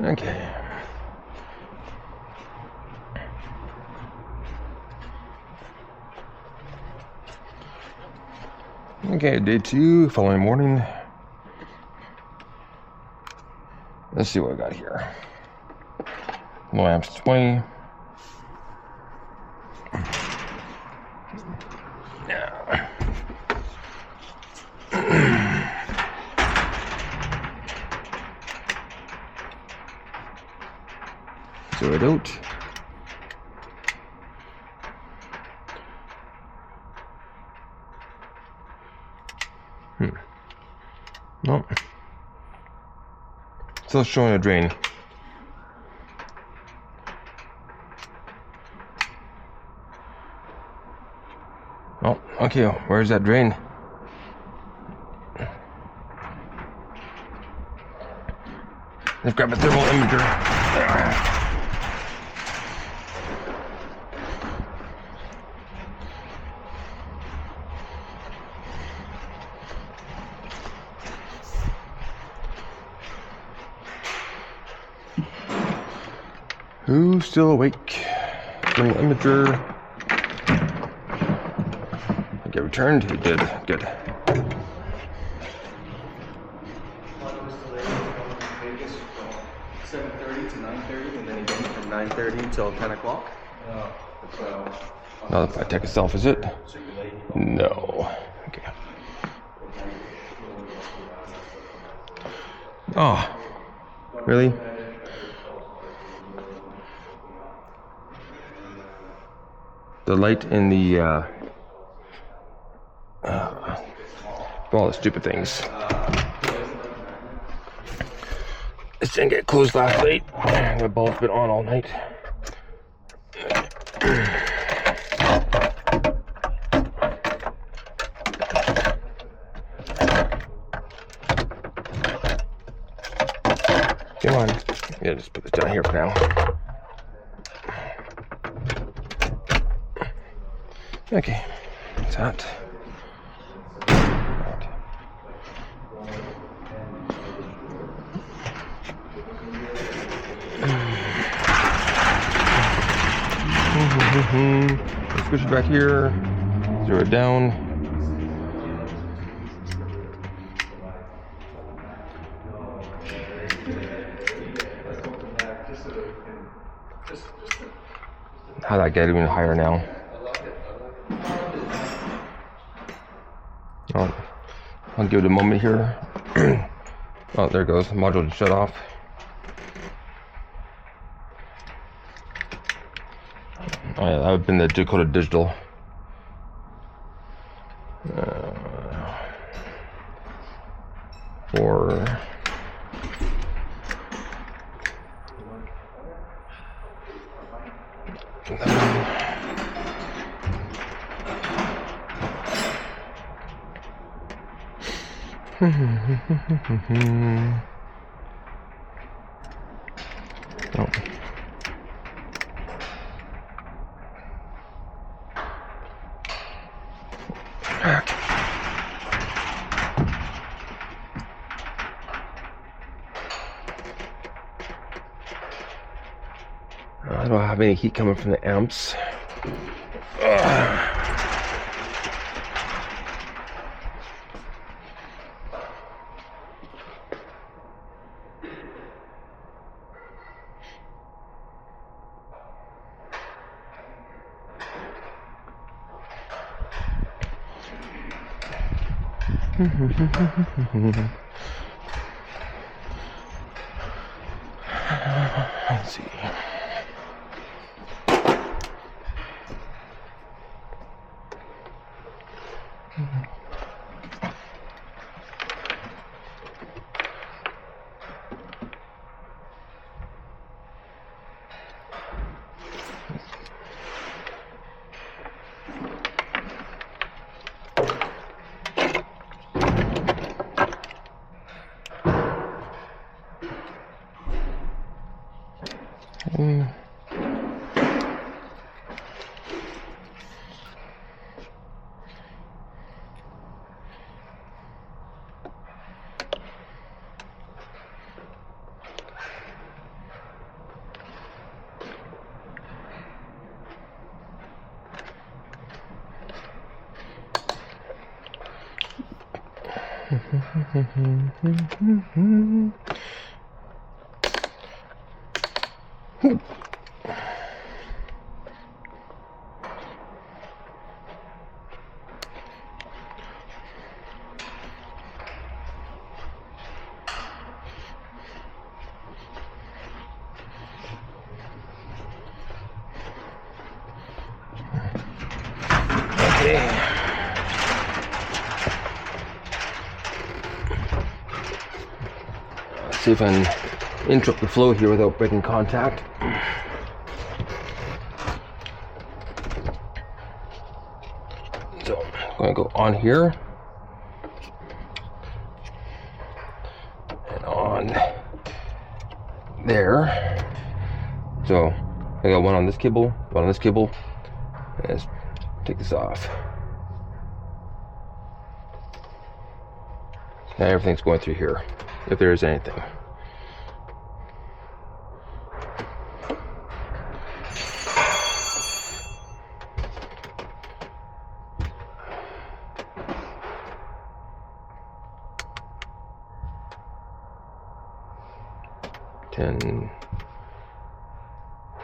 Okay. Okay, day 2, following morning. Let's see what I got here. Low amps 20. Yeah. 0 out. No. Still showing a drain. Oh, okay, where's that drain? Let's grab a thermal imager. Who's still awake? Thermal imager. Get returned. It did. Good. One was delayed from Vegas from 7:30 to 9:30, and then again from 9:30 till 10 o'clock. So. Not the flight tech itself, is it? No. Okay. Oh, really? The light in the all the stupid things. This didn't get closed last night. The bulb's been on all night. Come on. Yeah, just put this down here for now. Okay, that's hot. Switch it back here. 0 it down. How'd that get even higher now? Oh, I'll give it a moment here. Oh, there it goes. The module just shut off. Oh yeah, that would have been the Dakota Digital. For oh. I don't have any heat coming from the amps. Let's see. Okay. Let's see if I can interrupt the flow here without breaking contact. So I'm going to go on here and on there. So I got one on this cable, one on this cable. Let's take this off. Now everything's going through here, if there is anything.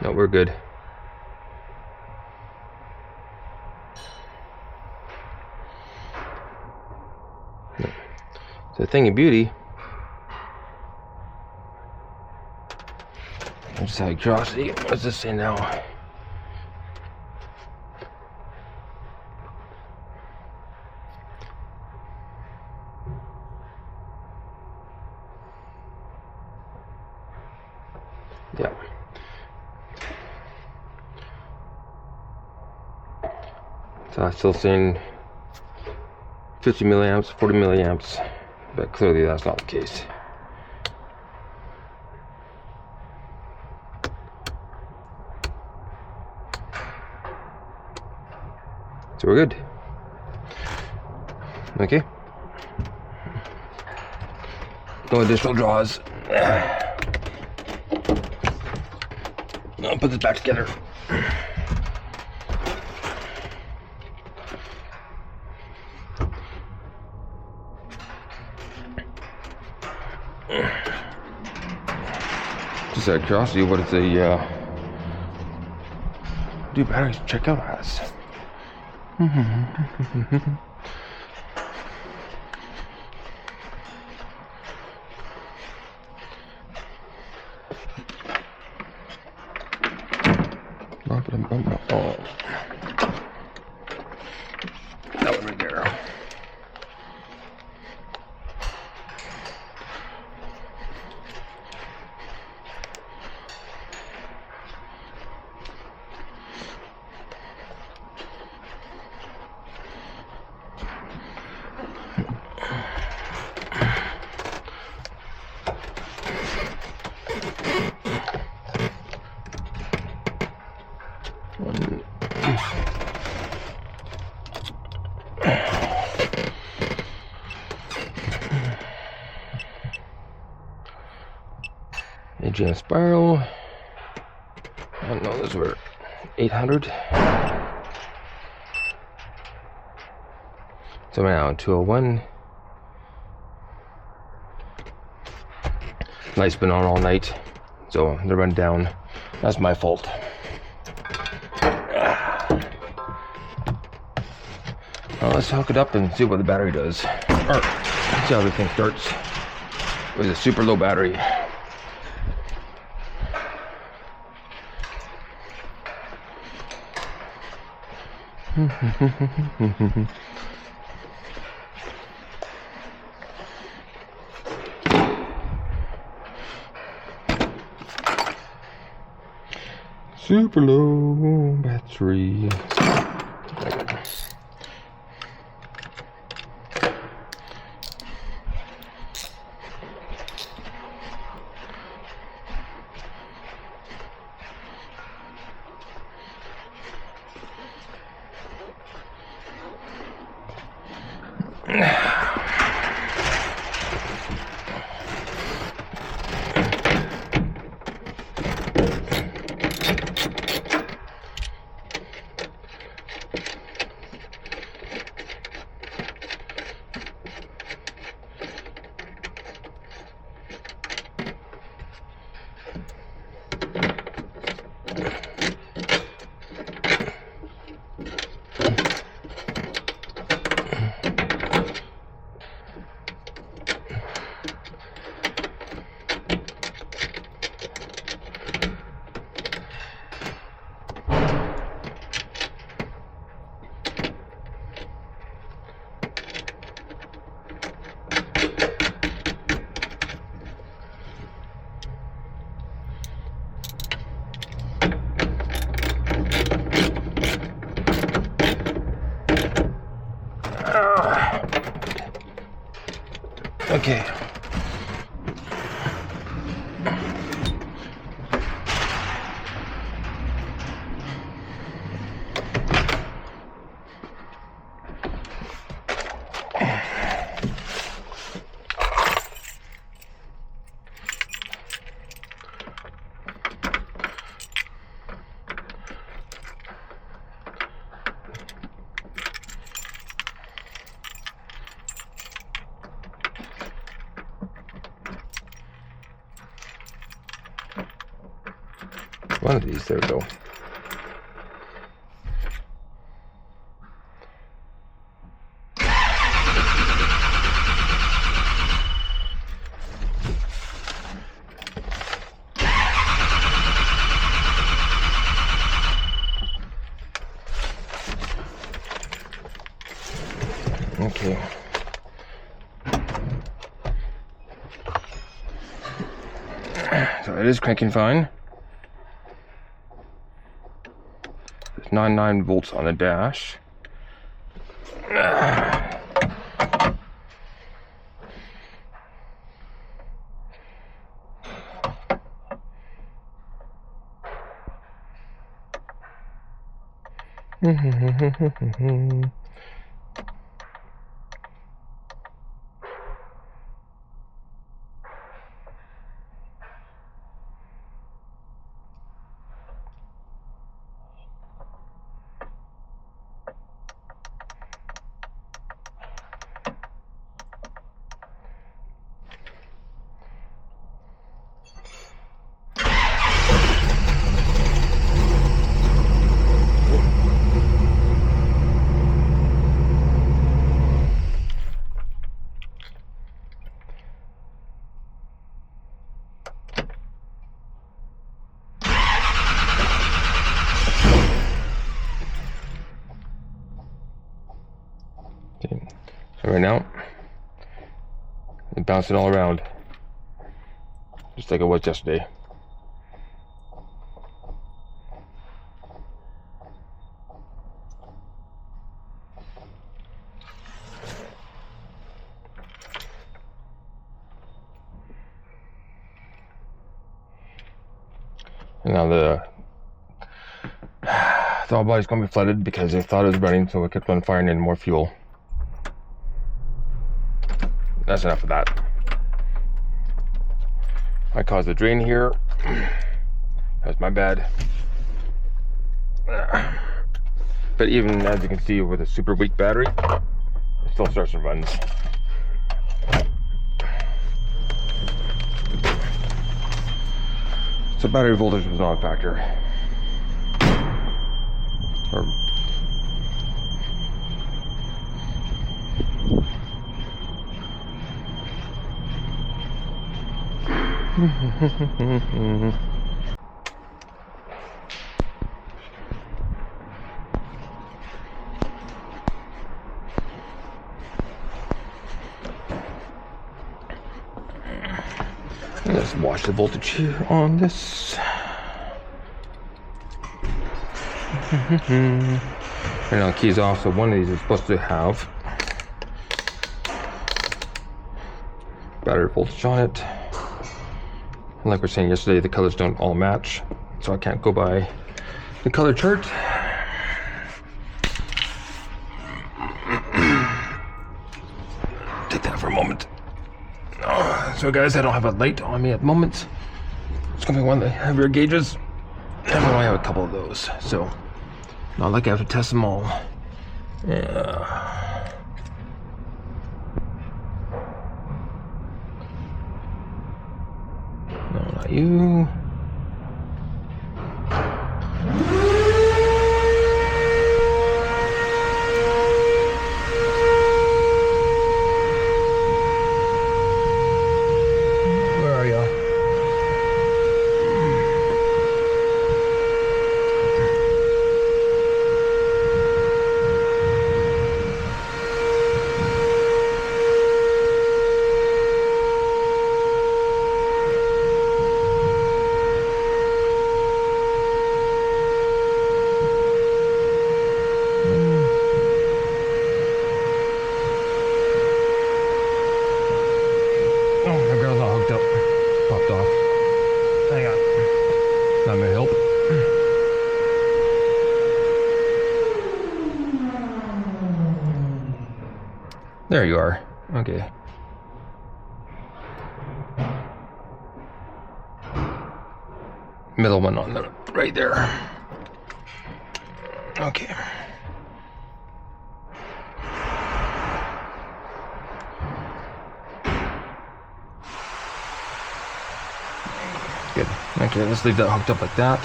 No, we're good. The thing of beauty, just out of curiosity, what does this say now? Yeah. So I'm still seeing 50 milliamps, 40 milliamps. But clearly that's not the case. So we're good. Okay. No additional draws. I'll put this back together. Just out of curiosity, what is a do batteries check out as? Oh. That one right there. AGM spiral. I don't know, those were 800. So now 201. Light's been on all night, so they run down. That's my fault. Well, let's hook it up and see what the battery does. Or see how everything starts with a super low battery. Super low battery. Okay. One of these, there we go. Okay. So it is cranking fine. There's 9 volts on the dash. Okay. So right now, it's bouncing all around, just like it was yesterday. And now the throttle body's gonna be flooded because they thought it was running, so it kept on firing in more fuel. That's enough of that. I caused the drain here. That's my bad. But even as you can see with a super weak battery, it still starts and runs. So battery voltage was not a factor. Or let's watch the voltage here on this. Right now the key's off, so one of these is supposed to have battery voltage on it. And like we were saying yesterday, the colors don't all match, so I can't go by the color chart. Take that for a moment. So guys, I don't have a light on me at the moment. It's gonna be one of the heavier gauges. I only have a couple of those, so not like I have to test them all. Yeah. No, not you. Where are y'all? That may help. There you are. Okay. Middle one on the right there. Okay. Good. Okay, let's leave that hooked up like that.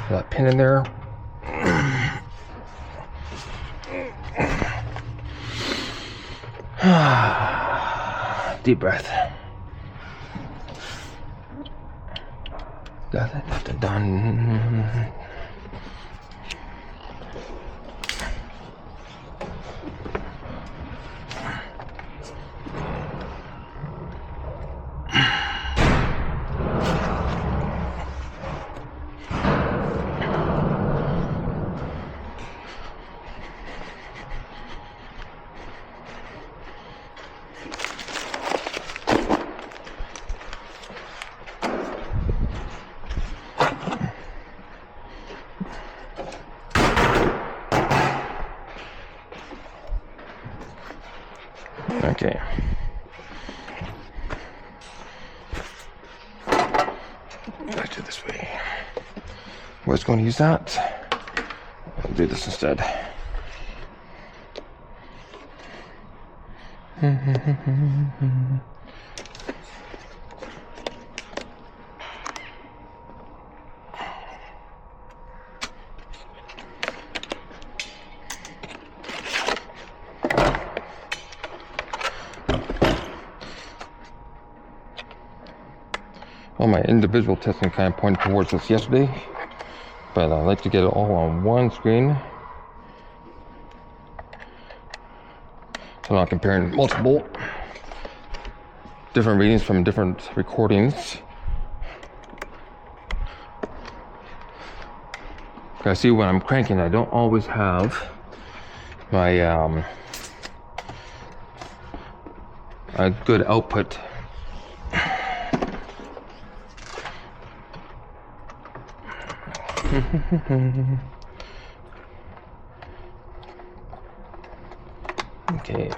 That pin in there. Deep breath. Got that done. Okay. Let's do it this way. Was going to use that. I'll do this instead. All my individual testing kind of pointed towards this yesterday, but I like to get it all on one screen. So I'm not comparing multiple different readings from different recordings. I see when I'm cranking, I don't always have my a good output. Okay.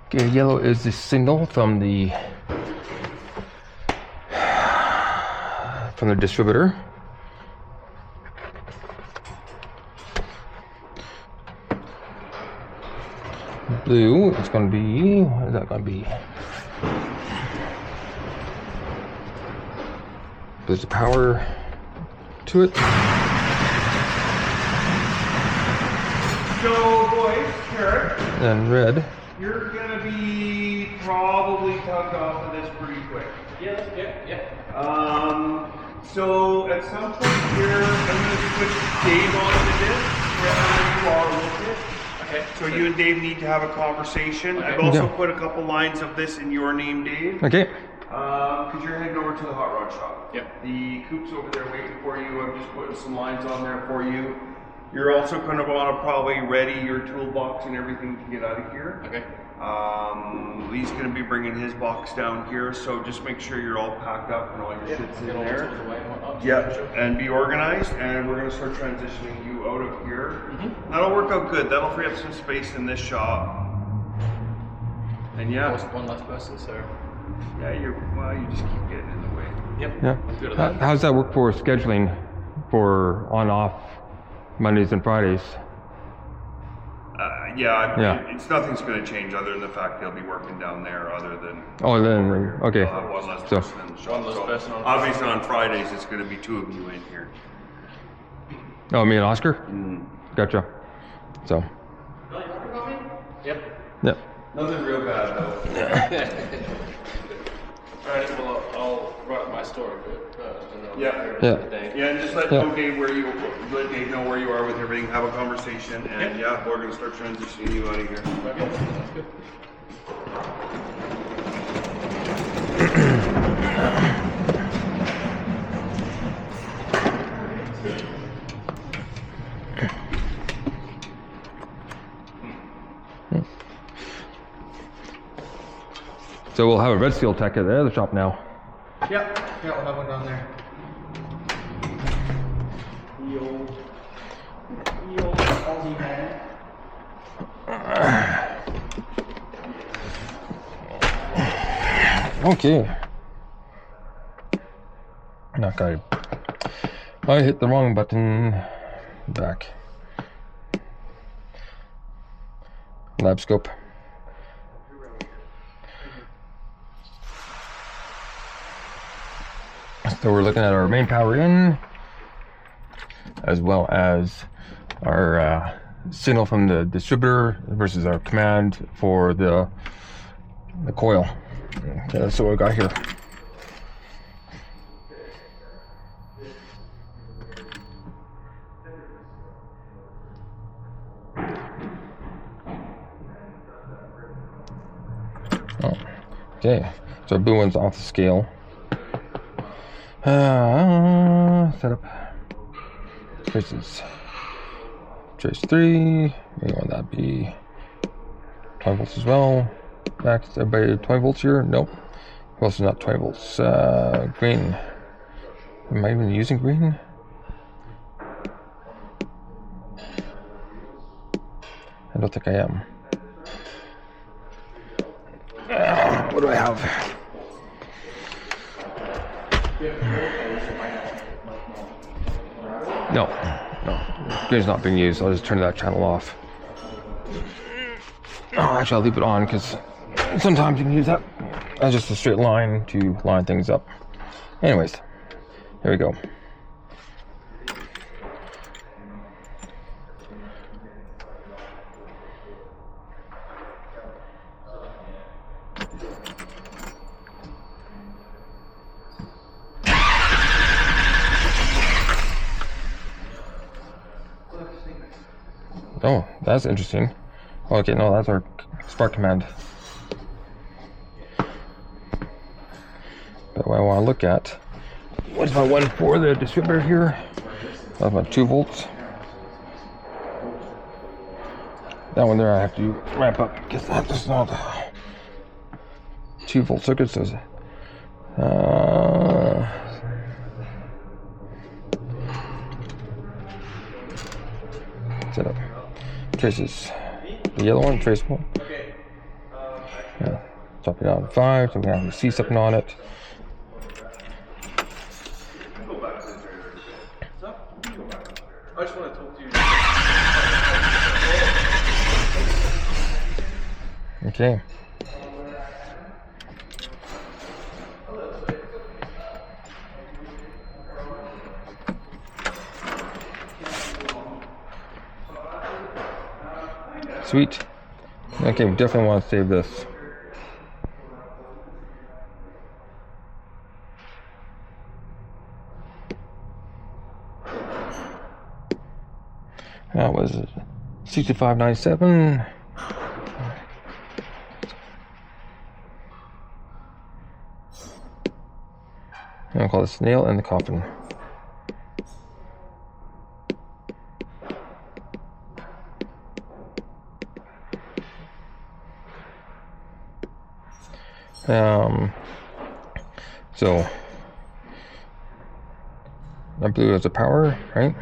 Okay, yellow is the signal from the distributor. Blue is going to be, what is that going to be? There's the power to it. So, boys, carrot. And red. You're gonna be probably tugged off of this pretty quick. Yeah. So at some point here, I'm gonna switch Dave onto this, wherever you are with it. Okay. So you and Dave need to have a conversation. Okay. I've also Yeah. put a couple lines of this in your name, Dave. Okay. Because you're heading over to the hot rod shop. Yep. The coop's over there waiting for you. I'm just putting some lines on there for you. You're also going to want to probably ready your toolbox and everything to get out of here. Okay. Lee's going to be bringing his box down here, so just make sure you're all packed up and all your shit's in there. Yeah, and be organized, and we're going to start transitioning you out of here. Mm-hmm. That'll work out good. That'll free up some space in this shop. And yeah, One less person, so. yeah, you just keep getting in the way. Yep. Yeah. I'm good at How that. does that work for scheduling for on-off Mondays and Fridays? Yeah. Nothing's going to change other than the fact they'll be working down there. Other than Oh, then okay. they'll have one less So- person in the shop. One less So person on obviously on Fridays it's going to be two of you in here. Oh, me and Oscar. Gotcha. So. Yep. Yep. Nothing real bad though. Alright, well, I'll run up my story, but Yeah. Yeah. Yeah, and just let Yeah. Dave know where you are with everything. Have a conversation, and yeah, we're going to start transitioning you out of here. Okay, that's good. So So we'll have a red steel tech at the other shop now. Yep. Yeah, we'll have one down there. The old Aussie man. Okay. Not good. I hit the wrong button. Back. Lab scope. So we're looking at our main power in, as well as our signal from the distributor versus our command for the coil. Okay, that's what we got here. Oh, okay, so blue one's off the scale. Setup. Traces. Trace 3. We want that be 20 volts as well. Back to everybody 20 volts here? Nope. Who else is not 20 volts? Green. Am I even using green? I don't think I am. What do I have? No, green's not being used. I'll just turn that channel off. Oh, actually, I'll leave it on because sometimes you can use that as just a straight line to line things up. Anyways, here we go. Oh, that's interesting. Okay, no, that's our spark command. But what I want to look at, what's my one for the distributor here? That's about 2 volts. That one there I have to ramp up because that does not 2 volt circuit says setup. Traces. The yellow one, trace one. Yeah. Drop it down to 5, so we have to see something on it. I just want to talk to you. Okay. Sweet. Okay, we definitely want to save this. That was 6597. I'll call this nail in the coffin. So that blue is the power, right?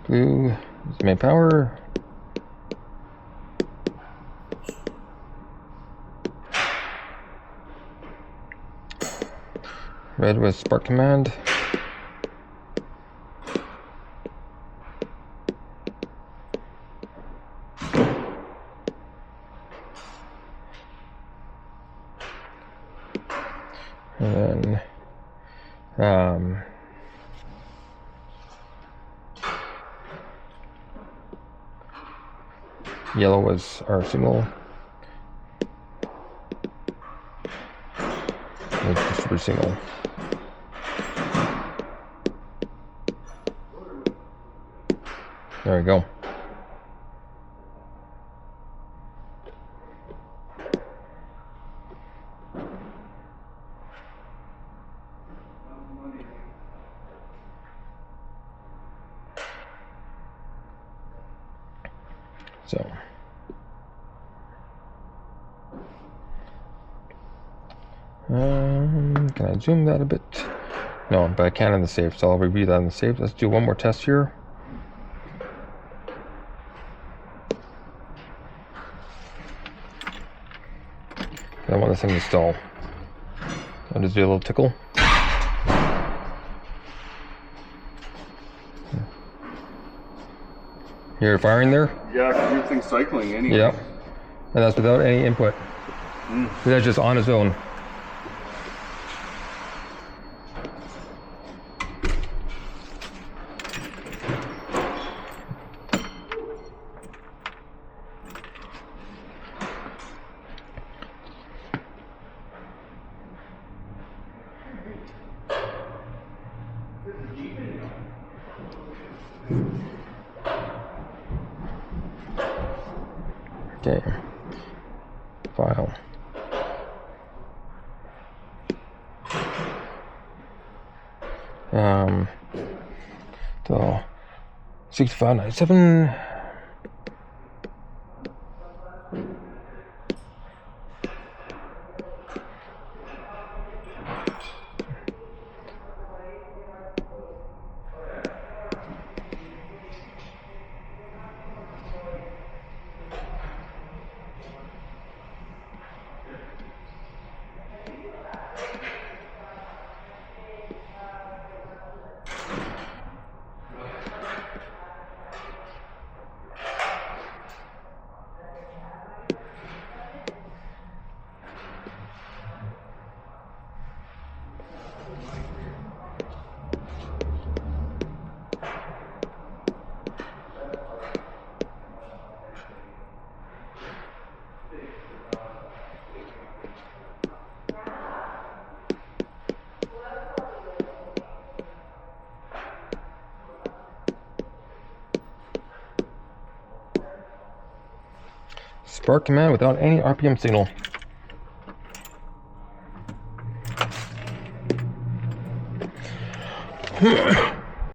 Blue is the main power. Red was spark command. And then yellow was our signal. Distributor signal. There we go. So. Can I zoom that a bit? No, but I can in the safe, so I'll review that in the safe. Let's do one more test here. I want this thing to stall. I'll just do a little tickle. You're firing there? Yeah, because everything's cycling anyway. Yep. And that's without any input. That's just on its own. Okay. File. So 6597. Spark command without any RPM signal.